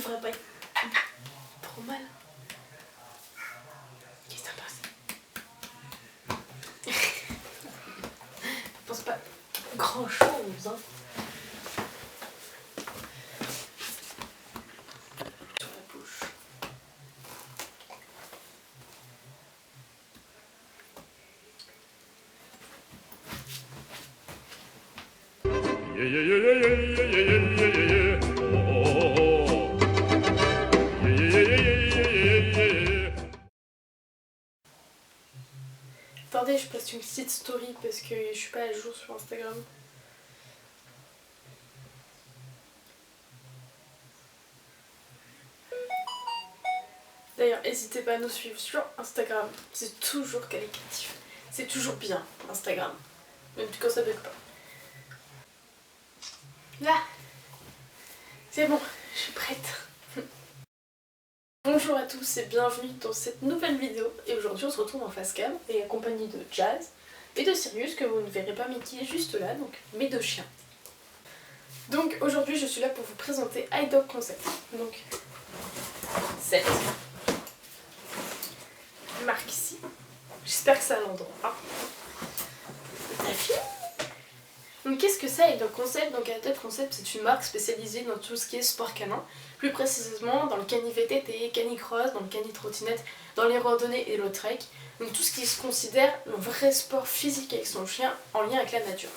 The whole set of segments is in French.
devrait pas être trop mal. Qu'est-ce que ça passe? Je pense pas grand chose, hein. Sur la bouche. Attendez, je passe une petite story parce que je suis pas à jour sur Instagram. D'ailleurs, n'hésitez pas à nous suivre sur Instagram, c'est toujours qualitatif. C'est toujours bien, Instagram. Même quand ça bug pas. Là, c'est bon, je suis prête. Bonjour à tous et bienvenue dans cette nouvelle vidéo. Et aujourd'hui on se retrouve en face cam et accompagné de Jazz et de Sirius que vous ne verrez pas mais qui est juste là, donc mes deux chiens. Donc aujourd'hui je suis là pour vous présenter iDog Concept. Donc cette marque ici. J'espère que c'est à l'endroit. La fille. Donc qu'est-ce que c'est iDog Concept? Donc iDog Concept c'est une marque spécialisée dans tout ce qui est sport canin, plus précisément dans le cani VTT, canicross, dans le cani trottinette, dans les randonnées et le trek, donc tout ce qui se considère un vrai sport physique avec son chien en lien avec la nature.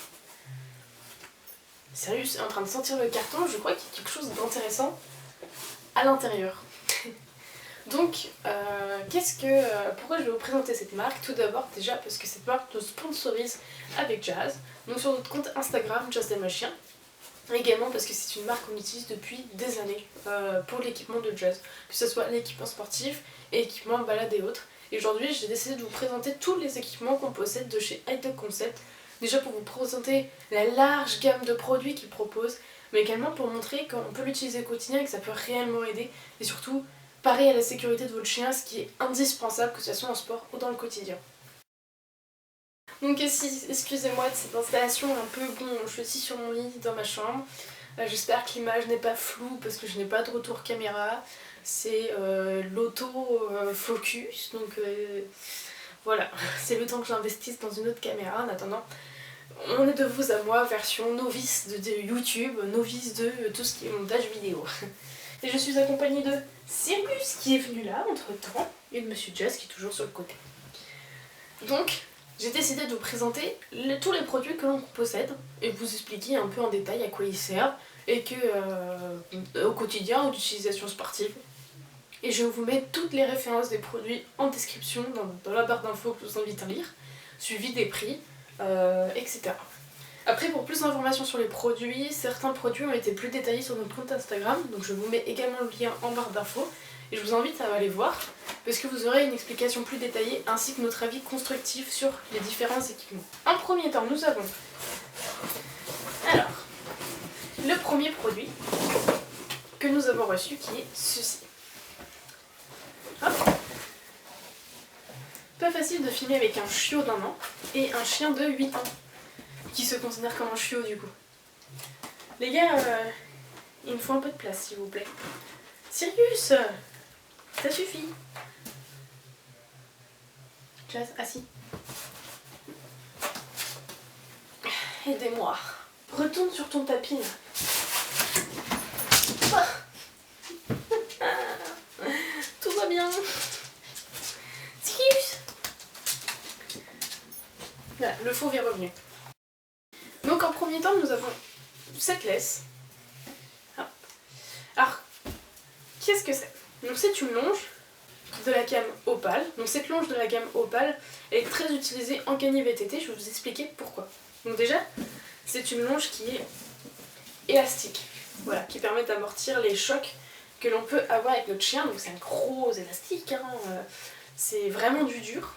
Sérieux, est en train de sentir le carton, je crois qu'il y a quelque chose d'intéressant à l'intérieur. Donc, pourquoi je vais vous présenter cette marque? Tout d'abord, déjà parce que cette marque nous sponsorise avec Jazz, donc sur notre compte Instagram, Jazz et ma chien. Également parce que c'est une marque qu'on utilise depuis des années pour l'équipement de Jazz, que ce soit l'équipement sportif et l'équipement balade et autres. Et aujourd'hui, j'ai décidé de vous présenter tous les équipements qu'on possède de chez iDog Concept. Déjà pour vous présenter la large gamme de produits qu'ils proposent, mais également pour montrer qu'on peut l'utiliser au quotidien et que ça peut réellement aider. Et surtout, pareil à la sécurité de votre chien, ce qui est indispensable que ce soit en sport ou dans le quotidien. Donc ici, excusez-moi de cette installation un peu, bon, je suis sur mon lit dans ma chambre. J'espère que l'image n'est pas floue parce que je n'ai pas de retour caméra. C'est l'auto-focus, donc voilà, c'est le temps que j'investisse dans une autre caméra. En attendant, on est de vous à moi, version novice de YouTube, novice de tout ce qui est montage vidéo. Et je suis accompagnée de Sirius qui est venu là entre temps et de Monsieur Jazz qui est toujours sur le côté. Donc, j'ai décidé de vous présenter tous les produits que l'on possède et vous expliquer un peu en détail à quoi ils servent et que au quotidien ou d'utilisation sportive. Et je vous mets toutes les références des produits en description dans la barre d'infos que je vous invite à lire, suivi des prix, etc. Après, pour plus d'informations sur les produits, certains produits ont été plus détaillés sur notre compte Instagram, donc je vous mets également le lien en barre d'infos et je vous invite à aller voir parce que vous aurez une explication plus détaillée ainsi que notre avis constructif sur les différents équipements. En premier temps, nous avons alors le premier produit que nous avons reçu qui est ceci. Hop. Pas facile de filmer avec un chiot d'1 an et un chien de 8 ans qui se considère comme un chiot du coup. Les gars, il me faut un peu de place s'il vous plaît. Sirius, ça suffit. Jazz, assis. Aidez-moi. Retourne sur ton tapis là. Tout va bien. Sirius. Voilà, le fauve est revenu. Donc en premier temps, nous avons cette laisse. Alors, qu'est-ce que c'est? Donc c'est une longe de la gamme Opale. Donc cette longe de la gamme Opale est très utilisée en cani VTT. Je vais vous expliquer pourquoi. Donc déjà, c'est une longe qui est élastique. Voilà, qui permet d'amortir les chocs que l'on peut avoir avec notre chien. Donc c'est un gros élastique, hein. C'est vraiment du dur.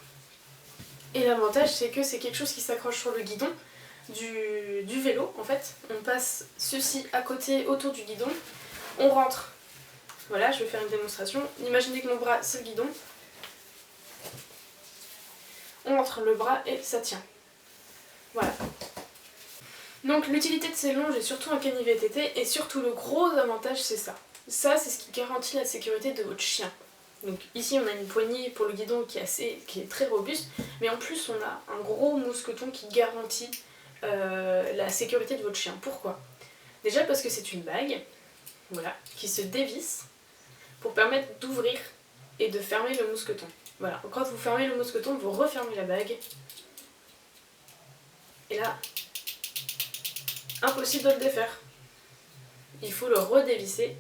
Et l'avantage c'est que c'est quelque chose qui s'accroche sur le guidon du vélo en fait. On passe ceci à côté autour du guidon, on rentre. Voilà, je vais faire une démonstration. Imaginez que mon bras c'est le guidon. On rentre le bras et ça tient. Voilà. Donc l'utilité de ces longes est surtout un cani VTT et surtout le gros avantage c'est ça. Ça, c'est ce qui garantit la sécurité de votre chien. Donc ici on a une poignée pour le guidon qui est très robuste, mais en plus on a un gros mousqueton qui garantit la sécurité de votre chien. Pourquoi? Déjà parce que c'est une bague, voilà, qui se dévisse pour permettre d'ouvrir et de fermer le mousqueton. Voilà, donc quand vous fermez le mousqueton, vous refermez la bague. Et là, impossible de le défaire. Il faut le redévisser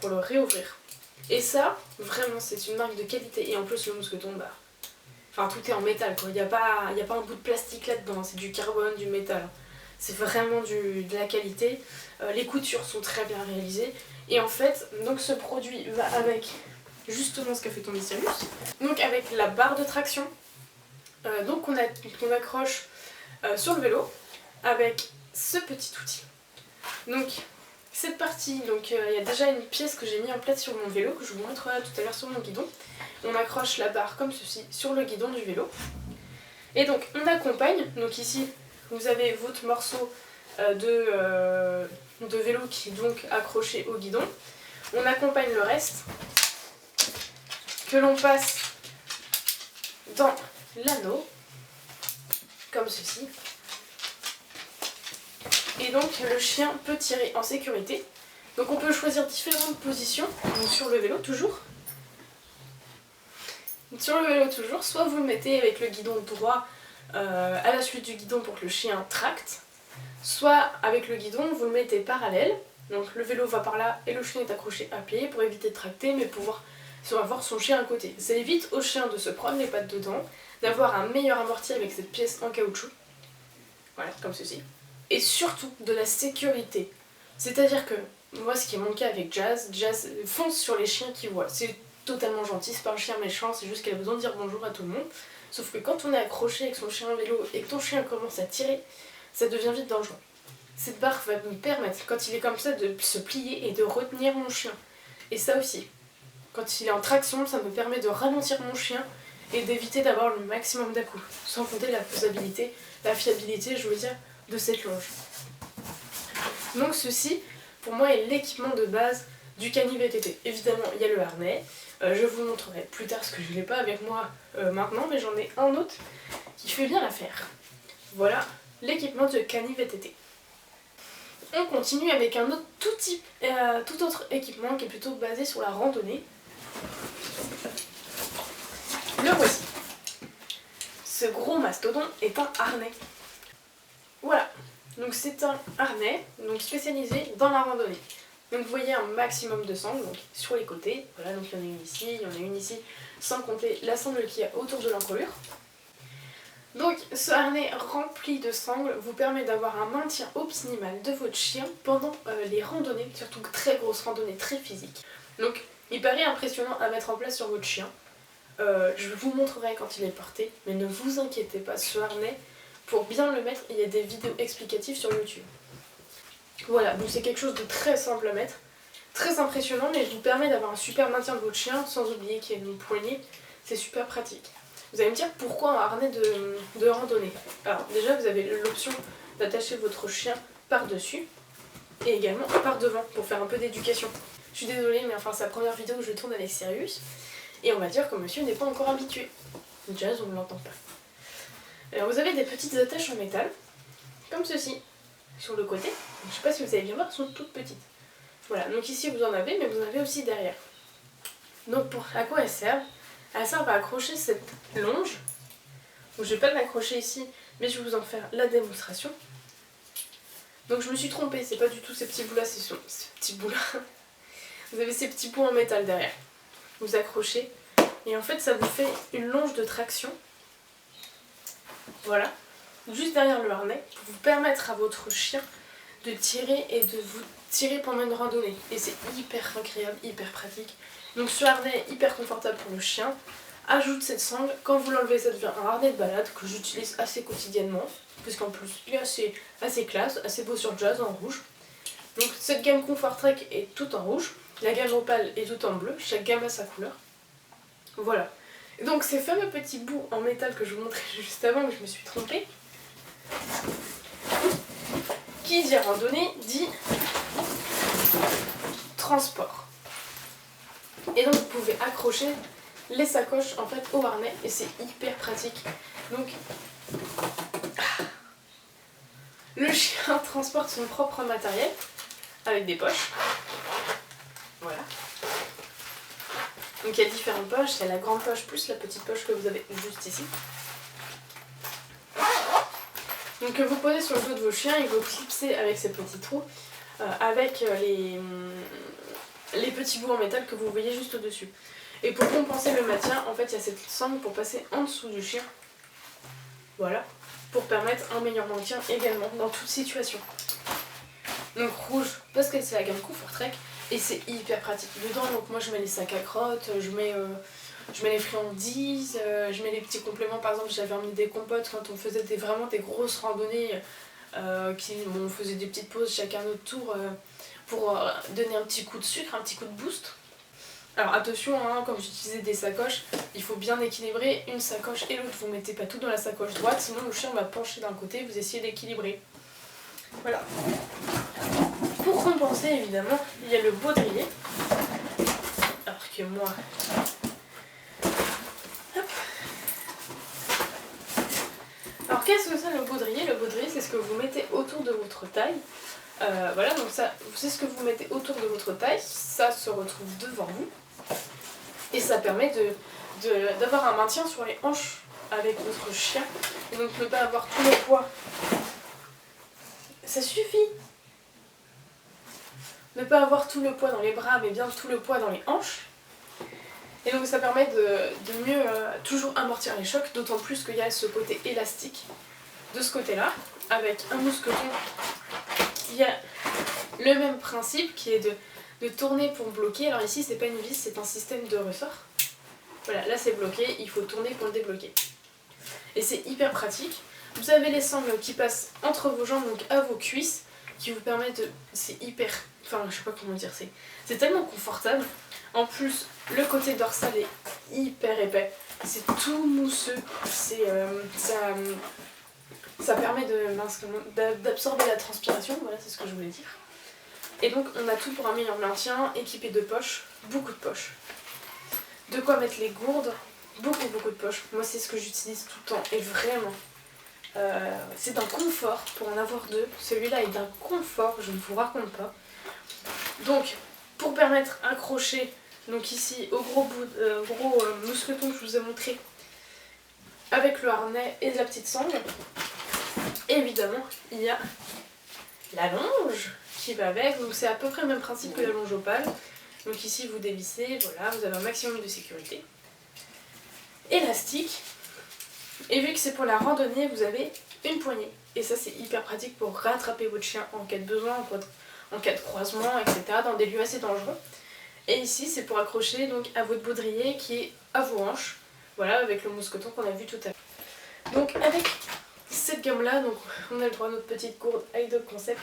pour le réouvrir. Et ça, vraiment, c'est une marque de qualité. Et en plus, le mousqueton, bah... Enfin, tout est en métal, quoi. Il n'y a pas un bout de plastique là-dedans. C'est du carbone, du métal. C'est vraiment de la qualité. Les coutures sont très bien réalisées. Et en fait, donc ce produit va avec justement ce qu'a fait Tommy Cyrus. Donc avec la barre de traction. Donc qu'on accroche sur le vélo. Avec ce petit outil. Donc... Cette partie, donc il y a déjà une pièce que j'ai mis en place sur mon vélo, que je vous montrerai tout à l'heure sur mon guidon. On accroche la barre comme ceci sur le guidon du vélo. Et donc on accompagne, donc ici vous avez votre morceau de vélo qui est donc accroché au guidon. On accompagne le reste, que l'on passe dans l'anneau, comme ceci. Et donc le chien peut tirer en sécurité. Donc on peut choisir différentes positions, donc sur le vélo toujours. Sur le vélo toujours, soit vous le mettez avec le guidon droit à la suite du guidon pour que le chien tracte, soit avec le guidon vous le mettez parallèle, donc le vélo va par là et le chien est accroché à pied pour éviter de tracter mais pouvoir avoir son chien à côté. Ça évite au chien de se prendre les pattes dedans, d'avoir un meilleur amorti avec cette pièce en caoutchouc, voilà comme ceci. Et surtout de la sécurité. C'est-à-dire que moi ce qui est mon cas avec Jazz fonce sur les chiens qu'il voit. C'est totalement gentil, c'est pas un chien méchant, c'est juste qu'elle a besoin de dire bonjour à tout le monde. Sauf que quand on est accroché avec son chien à vélo et que ton chien commence à tirer, ça devient vite dangereux. Cette barre va me permettre, quand il est comme ça, de se plier et de retenir mon chien. Et ça aussi, quand il est en traction, ça me permet de ralentir mon chien et d'éviter d'avoir le maximum d'à-coups. Sans compter la faisabilité, la fiabilité, je veux dire, de cette longe. Donc ceci, pour moi, est l'équipement de base du Cani VTT. Évidemment, il y a le harnais. Je vous montrerai plus tard parce que je ne l'ai pas avec moi maintenant, mais j'en ai un autre qui fait bien l'affaire. Voilà l'équipement de Cani VTT. On continue avec un autre tout autre équipement qui est plutôt basé sur la randonnée. Le voici. Ce gros mastodon est un harnais. Voilà, donc c'est un harnais donc spécialisé dans la randonnée. Donc vous voyez un maximum de sangles donc, sur les côtés. Voilà, donc il y en a une ici, il y en a une ici, sans compter la sangle qu'il y a autour de l'encolure. Donc ce harnais rempli de sangles vous permet d'avoir un maintien optimal de votre chien pendant les randonnées, surtout très grosses randonnées très physiques. Donc il paraît impressionnant à mettre en place sur votre chien. Je vous montrerai quand il est porté, mais ne vous inquiétez pas, ce harnais, pour bien le mettre, il y a des vidéos explicatives sur YouTube. Voilà, donc c'est quelque chose de très simple à mettre, très impressionnant, mais vous permet d'avoir un super maintien de votre chien, sans oublier qu'il y a une poignée, c'est super pratique. Vous allez me dire pourquoi un harnais de randonnée. Alors déjà vous avez l'option d'attacher votre chien par-dessus, et également par devant, pour faire un peu d'éducation. Je suis désolée, mais enfin c'est la première vidéo que je tourne avec Sirius, et on va dire que monsieur n'est pas encore habitué. Jazz, on ne l'entend pas. Alors vous avez des petites attaches en métal, comme ceci, sur le côté. Je ne sais pas si vous allez bien voir, elles sont toutes petites. Voilà, donc ici vous en avez, mais vous en avez aussi derrière. Donc à quoi elles servent? Elles servent à accrocher cette longe. Donc je ne vais pas l'accrocher ici, mais je vais vous en faire la démonstration. Donc je me suis trompée, c'est pas du tout ces petits bouts là, c'est ces petits bouts là. Vous avez ces petits bouts en métal derrière. Vous accrochez, et en fait ça vous fait une longe de traction. Voilà, juste derrière le harnais, pour vous permettre à votre chien de tirer et de vous tirer pendant une randonnée. Et c'est hyper agréable, hyper pratique. Donc ce harnais est hyper confortable pour le chien. Ajoute cette sangle, quand vous l'enlevez ça devient un harnais de balade que j'utilise assez quotidiennement. Puisqu'en plus il est assez classe, assez beau sur Jazz en rouge. Donc cette gamme Comfort Trek est toute en rouge. La gamme Opale est toute en bleu, chaque gamme a sa couleur. Voilà. Donc ces fameux petits bouts en métal que je vous montrais juste avant, que je me suis trompée, qui dit randonnée dit transport. Et donc vous pouvez accrocher les sacoches en fait au harnais et c'est hyper pratique. Donc le chien transporte son propre matériel avec des poches. Voilà. Donc il y a différentes poches, il y a la grande poche plus la petite poche que vous avez juste ici. Donc vous posez sur le dos de vos chiens et vous clipsez avec ces petits trous avec les petits bouts en métal que vous voyez juste au-dessus. Et pour compenser le maintien, en fait il y a cette sangle pour passer en dessous du chien. Voilà. Pour permettre un meilleur maintien également dans toute situation. Donc rouge parce que c'est la gamme Comfort Trek et c'est hyper pratique. Dedans donc moi je mets les sacs à crottes, je mets les friandises, je mets les petits compléments. Par exemple j'avais emmené des compotes quand on faisait vraiment des grosses randonnées on faisait des petites pauses chacun notre tour pour donner un petit coup de sucre, un petit coup de boost. Alors attention, hein, comme j'utilisais des sacoches, il faut bien équilibrer une sacoche et l'autre. Vous mettez pas tout dans la sacoche droite, sinon le chien va pencher d'un côté et vous essayez d'équilibrer. Voilà. Pour compenser, évidemment, il y a le baudrier. Alors que moi... Hop. Alors qu'est-ce que c'est le baudrier? Le baudrier, c'est ce que vous mettez autour de votre taille. Voilà, donc ça, c'est ce que vous mettez autour de votre taille. Ça se retrouve devant vous. Et ça permet d'avoir un maintien sur les hanches avec votre chien. Et donc ne pas avoir tout le poids. Ça suffit. Ne pas avoir tout le poids dans les bras, mais bien tout le poids dans les hanches. Et donc ça permet de mieux toujours amortir les chocs, d'autant plus qu'il y a ce côté élastique de ce côté-là, avec un mousqueton. Il y a le même principe qui est de tourner pour bloquer. Alors ici c'est pas une vis, c'est un système de ressort. Voilà, là c'est bloqué, il faut tourner pour le débloquer. Et c'est hyper pratique. Vous avez les sangles qui passent entre vos jambes, donc à vos cuisses, qui vous permettent de... C'est hyper... Enfin, je sais pas comment dire, c'est tellement confortable. En plus, le côté dorsal est hyper épais. C'est tout mousseux. Ça permet d'absorber la transpiration, voilà, c'est ce que je voulais dire. Et donc, on a tout pour un meilleur maintien, équipé de poches, beaucoup de poches. De quoi mettre les gourdes, beaucoup de poches. Moi, c'est ce que j'utilise tout le temps, et vraiment... c'est d'un confort pour en avoir deux. Celui-là est d'un confort, je ne vous raconte pas. Donc, pour permettre accrocher, donc ici au gros mousqueton que je vous ai montré, avec le harnais et la petite sangle, évidemment, il y a la longe qui va avec. Donc c'est à peu près le même principe que la longe opale. Donc ici vous dévissez, voilà, vous avez un maximum de sécurité. Élastique. Et vu que c'est pour la randonnée, vous avez une poignée. Et ça c'est hyper pratique pour rattraper votre chien en cas de besoin, en cas de croisement, etc. dans des lieux assez dangereux. Et ici c'est pour accrocher donc à votre baudrier qui est à vos hanches. Voilà, avec le mousqueton qu'on a vu tout à l'heure. Donc avec cette gamme là, donc on a le droit à notre petite gourde avec d'autres concepts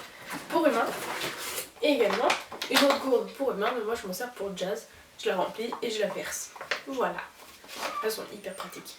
pour humains. Et également une autre gourde pour humains, mais moi je m'en sers pour Jazz. Je la remplis et je la verse. Voilà. Elles sont hyper pratiques.